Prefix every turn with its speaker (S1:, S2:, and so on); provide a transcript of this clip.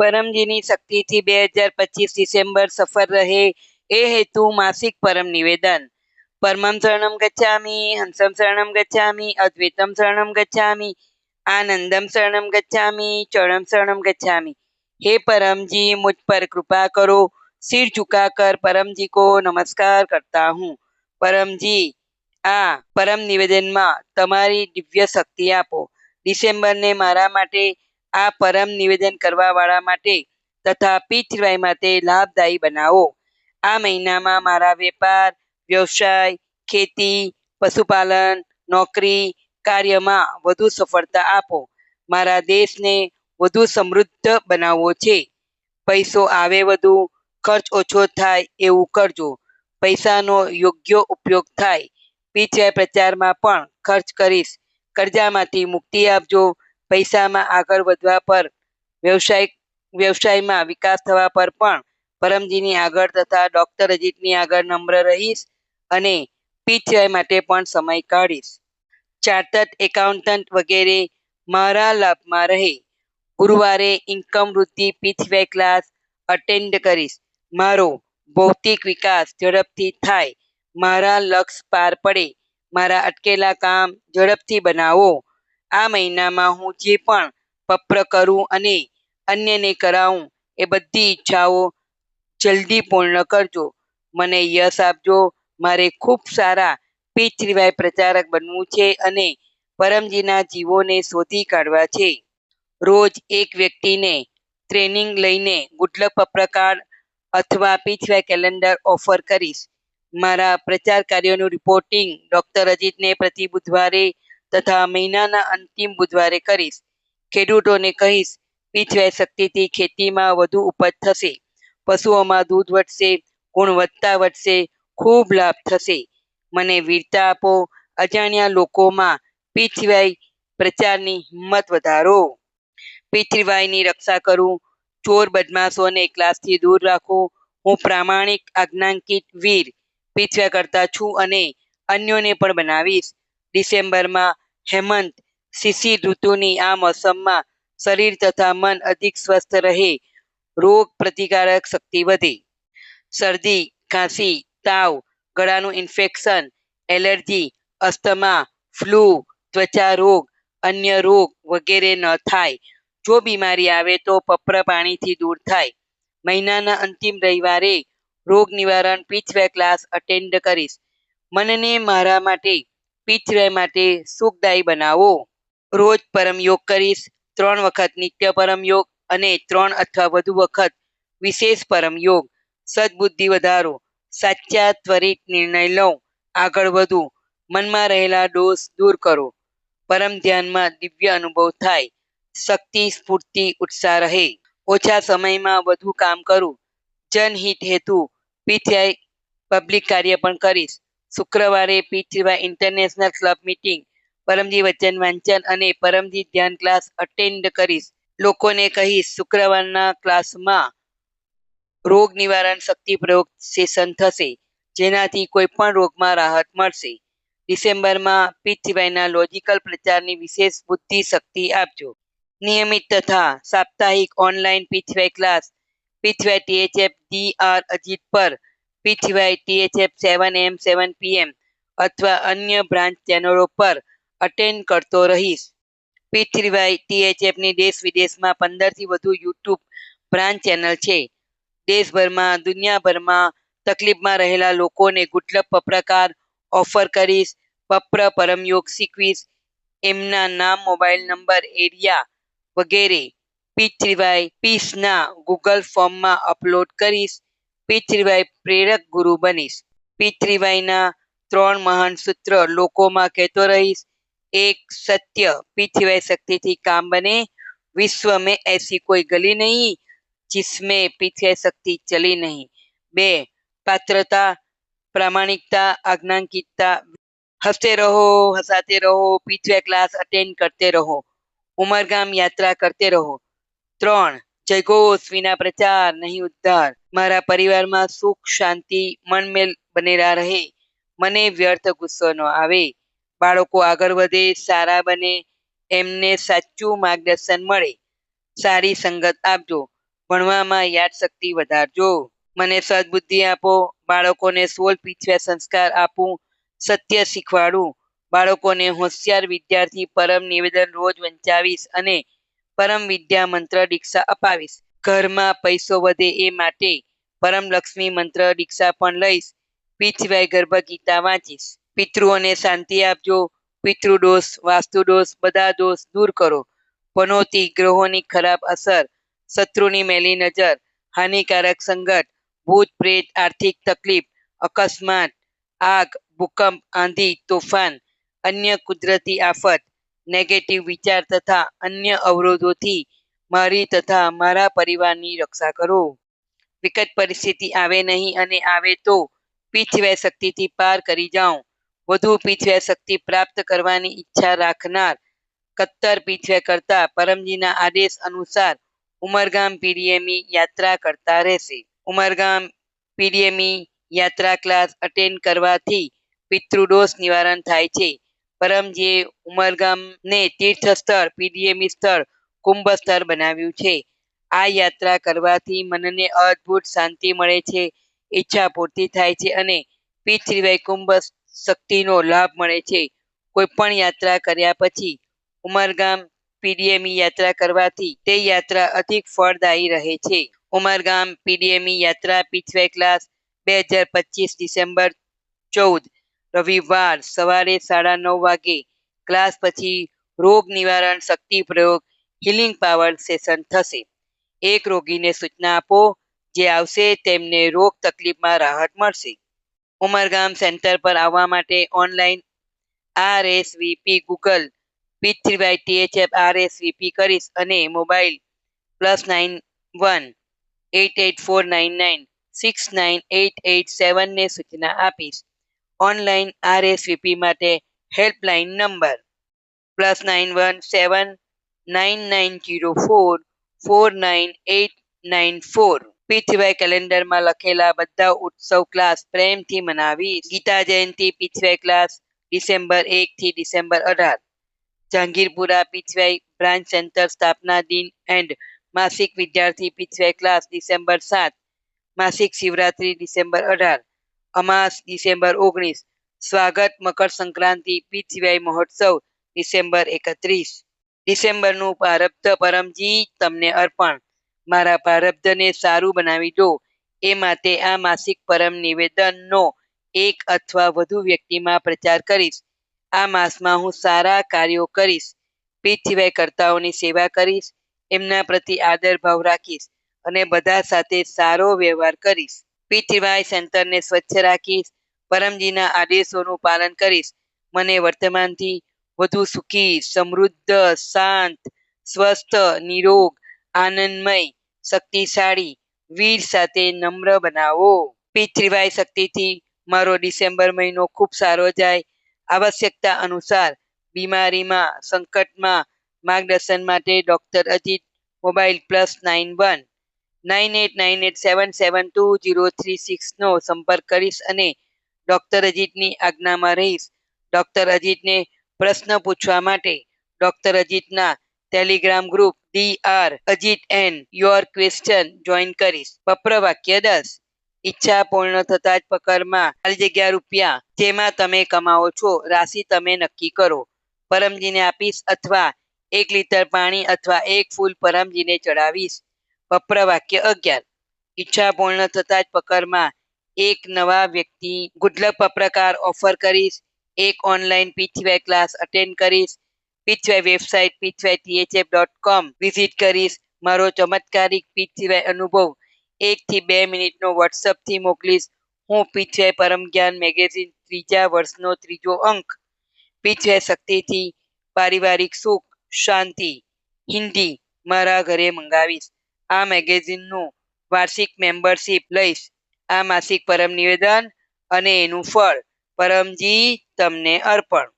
S1: પરમજીની શક્તિથી 2025 ડિસેમ્બર સફળ રહે એ હેતુ માસિક પરમ નિવેદન. પરમં શરણં ગચ્છામિ, હંસં શરણં ગચ્છામિ, અદ્વૈતમ શરણં ગચ્છામિ, આનંદમ શરણં ગચ્છામિ, ચરણં શરણં ગચ્છામિ. हे परमजी, मुझ पर कृपा करो. सिर झुकाकर परमजी को नमस्कार करता हूँ. परमजी, આ પરમ નિવેદનમાં તમારી દિવ્ય શક્તિ આપો. ડિસેમ્બરને મારા માટે, આ પરમ નિવેદન કરવાવાળા માટે તથા પીઠવાય માટે લાભદાયી બનાવો. આ મહિનામાં મારા વેપાર, વ્યવસાય, ખેતી, પશુપાલન, નોકરી, કાર્યમાં વધુ સફળતા આપો. મારા દેશને વધુ સમૃદ્ધ બનાવવો છે. પૈસો આવે વધુ, ખર્ચ ઓછો થાય એવું કરજો. પૈસાનો યોગ્ય ઉપયોગ થાય. પીઠવાય પ્રચારમાં પણ ખર્ચ કરીશ. કરજામાંથી મુક્તિ આપજો. પૈસામાં આગળ વધવા પર, વ્યવસાયમાં વિકાસ થવા પર પણ પરમજીની આગળ તથા ડૉક્ટર અજીતની આગળ નમ્ર રહીશ અને પીઠવાય માટે પણ સમય કાઢીશ. ચાર્ટર્ડ એકાઉન્ટન્ટ વગેરે મારા લાભમાં રહે. ગુરુવારે ઇન્કમ વૃદ્ધિ પીઠવાય ક્લાસ અટેન્ડ કરીશ. મારો ભૌતિક વિકાસ ઝડપથી થાય. મારા લક્ષ્ય પાર પડે. મારા અટકેલા કામ ઝડપથી બનાવો. આ મહિનામાં હું જે પણ પત્ર કરું અને અન્યને કરાવું એ બધી ઈચ્છાઓ જલ્દી પૂર્ણ કરજો. મને યશ આપજો. મારે ખૂબ સારા પીઠવાય પ્રચારક બનવું છે અને પરમજીના જીવોને શોધી કાઢવા છે. રોજ એક વ્યક્તિને ટ્રેનિંગ લઈને ગુડલક પત્રકાર અથવા પીઠવાય કેલેન્ડર ઓફર કરીશ. મારા પ્રચાર કાર્યોનું રિપોર્ટિંગ ડૉક્ટર અજીતને પ્રતિ બુધવારે તથા મહિનાના અંતિમ બુધવારે કરીશ. ખેડૂતોને કહીશ, પીઠવાય શક્તિથી ખેતીમાં વધુ ઉપજ થશે, પશુઓમાં દૂધ વધશે, ગુણવત્તા વધશે, ખૂબ લાભ થશે. મને વીરતા આપો. અજાણ્યા લોકોમાં પીઠવાય પ્રચારની હિંમત વધારો. પીઠવાયની રક્ષા કરું. ચોર બદમાશોને ક્લાસથી દૂર રાખું. હું પ્રામાણિક આજ્ઞાંકિત વીર પીઠવાય કરતા છું અને અન્યોને પણ બનાવીશ. ડિસેમ્બરમાં હેમંત શિશિર ઋતુની આ મોસમમાં શરીર તથા મન અધિક સ્વસ્થ રહે. રોગ પ્રતિકારક શક્તિ વધે. શરદી, ખાંસી, તાવ, ગળાનું ઇન્ફેક્શન, એલર્જી, અસ્થમા, ફ્લૂ, ત્વચા રોગ, અન્ય રોગ વગેરે ન થાય. જો બીમારી આવે તો પત્ર પાણીથી દૂર થાય. મહિનાના અંતિમ રવિવારે રોગ નિવારણ પીઠવાય ક્લાસ અટેન્ડ કરીશ. મનને મારા માટે, પીઠવાય માટે સુખદાયી બનાવો. રોજ પરમ યોગ કરીશ. 3 વખત નિત્ય પરમ યોગ અને 3 અથવા વધુ વખત વિશેષ પરમ યોગ. સદબુદ્ધિ વધારો. સાચા ત્વરિત નિર્ણય લઉં. આગળ વધું. મનમાં રહેલા દોષ દૂર કરો. પરમ ધ્યાનમાં દિવ્ય અનુભવ થાય. શક્તિ, સ્ફૂર્તિ, ઉત્સાહ રહે. ઓછા સમયમાં વધુ કામ કરું. જનહિત હેતુ પીઠવાય પબ્લિક કાર્ય પણ કરીશ. શુક્રવારે પીઠવાય ઇન્ટરનેશનલ ક્લબ મીટિંગ, પરમજી વચન વાંચન અને પરમજી ધ્યાન ક્લાસ અટેન્ડ કરીશ. લોકોને કહીશ, શુક્રવારના ક્લાસમાં રોગ નિવારણ શક્તિ પ્રયોગ સેશન થશે, જેનાથી કોઈ પણ રોગમાં રાહત મળશે. ડિસેમ્બરમાં પીઠવાયના લોજિકલ પ્રચારની વિશેષ બુદ્ધિ શક્તિ આપજો. નિયમિત તથા સાપ્તાહિક ઓનલાઈન પીઠવાય ક્લાસ પીઠવાય THF DR અજીત પર, પીઠવાય THF 7 AM 7 PM અથવા અન્ય બ્રાન્ચ ચેનલો પર અટેન્ડ કરતો રહીશ. પીઠવાય THFની દેશ વિદેશમાં 15 થી વધુ યુટ્યુબ બ્રાન્ચ ચેનલ છે. દેશભરમાં, દુનિયાભરમાં તકલીફમાં રહેલા લોકોને ગુડલક પત્રકાર ઓફર કરીશ. પત્ર પરમયોગ શીખવીશ. એમના નામ, મોબાઈલ નંબર, એરિયા વગેરે પીઠવાય પીસના ગૂગલ ફોર્મમાં અપલોડ કરીશ. પીઠવાય પ્રેરક ગુરુ બનીશ. પીઠવાયના 3 મહાન સૂત્ર લોકોમાં કહેતો રહીશ. 1. સત્ય. पीठवाय शक्ति थी काम बने. विश्व में ऐसी कोई गली नहीं जिसमें पीठवाय शक्ति चली नहीं. 2. पात्रता, प्रामाणिकता, आज्ञांकितता. हंसते रहो, हंसाते रहो, पीठवाय क्लास अटेंड करते रहो, उमरगाम यात्रा करते रहो. 3. जयघोष विना प्रचार नहीं उद्धार. मारा परिवार में सुख शांति मनमेल बनेला रहे. मने व्यर्थ गुस्सो न आवे. बाळको આગળ વધે, સારા બને, એમને સાચું માર્ગદર્શન મળે. સારી સંગત આપજો. ભણવામાં યાદશક્તિ વધારજો. મને સદબુદ્ધિ આપો, બાળકોને 16 પીછવે સંસ્કાર આપું, સત્ય શીખવાડું, બાળકોને હોશિયાર વિદ્યાર્થી પરમ નિવેદન રોજ વંચાવીશ અને પરમ વિદ્યા મંત્ર દીક્ષા અપાવીશ. ઘરમાં પૈસો વધે એ માટે પરમ લક્ષ્મી મંત્ર દીક્ષા પણ લઈશ. પીછવાય ગર્ભ ગીતા વાંચીશ. પિતૃઓને શાંતિ આપજો. પિતૃદોષ, વાસ્તુદોષ, બધા દોષ દૂર કરો. પનોતી ગ્રહોની ખરાબ અસર, શત્રુની મેલી નજર, હાનિકારક સંગત, ભૂત પ્રેત, આર્થિક તકલીફ, અકસ્માત, આગ, ભૂકંપ, આંધી, તોફાન, અન્ય કુદરતી આફત, નેગેટિવ વિચાર તથા અન્ય અવરોધોથી મારી તથા મારા પરિવારની રક્ષા કરો. વિકટ પરિસ્થિતિ આવે નહીં અને આવે તો પીછવે શક્તિથી પાર કરી જાઉં. વધુ પીછવે શક્તિ પ્રાપ્ત કરવાની ઈચ્છા રાખનાર કત્તર પીછવે કરતા પરમજીના આદેશ અનુસાર ઉમરગામ પીડીએમઈ યાત્રા કરતા રહેશે. ઉમરગામ પીડીએમઈ યાત્રા ક્લાસ અટેન્ડ કરવાથી પિતૃદોષ નિવારણ થાય છે. પરમજીએ ઉમરગામને તીર્થ સ્થળ, પીડીએમઈ સ્થળ, કુંભ સ્થળ બનાવ્યું છે. આ યાત્રા કરવાથી મનને અદ્ભુત શાંતિ મળે છે, ઈચ્છા પૂર્તિ થાય છે અને પીછ્રીવય કુંભ શક્તિનો લાભ મળે છે. કોઈ પણ યાત્રા કર્યા પછી ઉમરગામ પીડીએમઈ યાત્રા કરવાથી તે યાત્રા અધિક ફળદાયી રહે છે. ઉમરગામ પીડીએમઈ યાત્રા પીછવે ક્લાસ 2025 ડિસેમ્બર 14 રવિવાર સવારે 9:30 વાગે. ક્લાસ પછી રોગ નિવારણ શક્તિ પ્રયોગ હિલિંગ પાવર સેશન થશે. એક રોગીને સૂચના આપો, જે આવશે તેમને રોગ તકલીફમાં રાહત મળશે. ઉમરગામ સેન્ટર પર આવવા માટે online RSVP Google P3YTHF RSVP કરીશ અને મોબાઈલ +91 8849969887 ને સૂચના આપીશ. ઓનલાઈન RSVP માટે હેલ્પલાઇન નંબર +91 7904 49894. પીછવાય કેલેન્ડરમાં લખેલા બધા ઉત્સવ ક્લાસ પ્રેમથી મનાવીશ. ગીતા જયંતિ પીછવાય ક્લાસ ડિસેમ્બર 1 થી ડિસેમ્બર 18. જહાંગીરપુરા પીછવાય બ્રાન્ચ સેન્ટર સ્થાપના દિન એન્ડ માસિક વિદ્યાર્થી પીછવાય ક્લાસ ડિસેમ્બર 7. માસિક શિવરાત્રી ડિસેમ્બર 18. અમાસ ડિસેમ્બર 19. સ્વાગત મકર સંક્રાંતિ પીછવાય મહોત્સવ ડિસેમ્બર 31. ડિસેમ્બરનું પ્રારબ્ધ પરમજી તમને અર્પણ. મારા પ્રારબ્ધને સારું બનાવી દો એ માટે આ માસિક પરમ નિવેદનનો એક અથવા વધુ વ્યક્તિમાં પ્રચાર કરીશ. આ માસમાં હું સારા કાર્યો કરીશ. પીછવાય કર્તાઓની સેવા કરીશ, એમના પ્રતિ આદર ભાવ રાખીશ અને બધા સાથે સારો વ્યવહાર કરીશ. પીછવાય સેન્ટરને સ્વચ્છ રાખીશ. પરમજીના આદેશોનું પાલન કરીશ. મને વર્તમાનથી વધુ સુખી, સમૃદ્ધ, શાંત, સ્વસ્થ, નિરોગ, આનંદમય, શક્તિશાળી, વીર સાથે નમ્ર બનાવો. પીછવાય શક્તિથી મારો ડિસેમ્બર મહિનો ખૂબ સારો જાય. આવશ્યકતા અનુસાર બીમારીમાં, સંકટમાં માર્ગદર્શન માટે ડૉક્ટર અજીત, મોબાઈલ +91 9898772036 નો સંપર્ક કરીશ અને ડૉક્ટર અજીતની આજ્ઞામાં રહીશ. ડૉક્ટર અજીતને પ્રશ્ન પૂછવા માટે ડૉક્ટર અજીતના Telegram group DR Ajit and your question join કરીશ. વપ્રવાક્ય 10. ઈચ્છા પૂર્ણ થતાં જ પકડમાં ખાલી જગ્યા રૂપિયા જેમાં તમે કમાવો છો રાશિ તમે નક્કી કરો. પરમજીને આપીશ અથવા 1 લીટર પાણી અથવા 1 ફૂલ પરમજીને ચડાવીશ. વપ્રવાક્ય 11. ઈચ્છા પૂર્ણ થતાં જ પકડમાં એક નવા વ્યક્તિ ગુડલક પત્રકાર ઓફર કરીશ. એક ઓનલાઈન પીછવાય ક્લાસ અટેન્ડ કરીશ. પીછવાય વેબસાઇટ p3ythf.com વિઝિટ કરીશ. મારો ચમત્કારિક પીછવાય અનુભવ 1 થી 2 મિનિટનો વોટ્સઅપથી મોકલીશ. હું પીછવાય પરમ જ્ઞાન મેગેઝિન 3જા વર્ષનો 3જો અંક. પીછવાય શક્તિથી પારિવારિક સુખ, શાંતિ, હિન્દી મારા ઘરે મંગાવીશ. આ મેગેઝિનનું વાર્ષિક મેમ્બરશિપ લઈશ. આ માસિક પરમ નિવેદન અને એનું ફળ પરમજી તમને અર્પણ.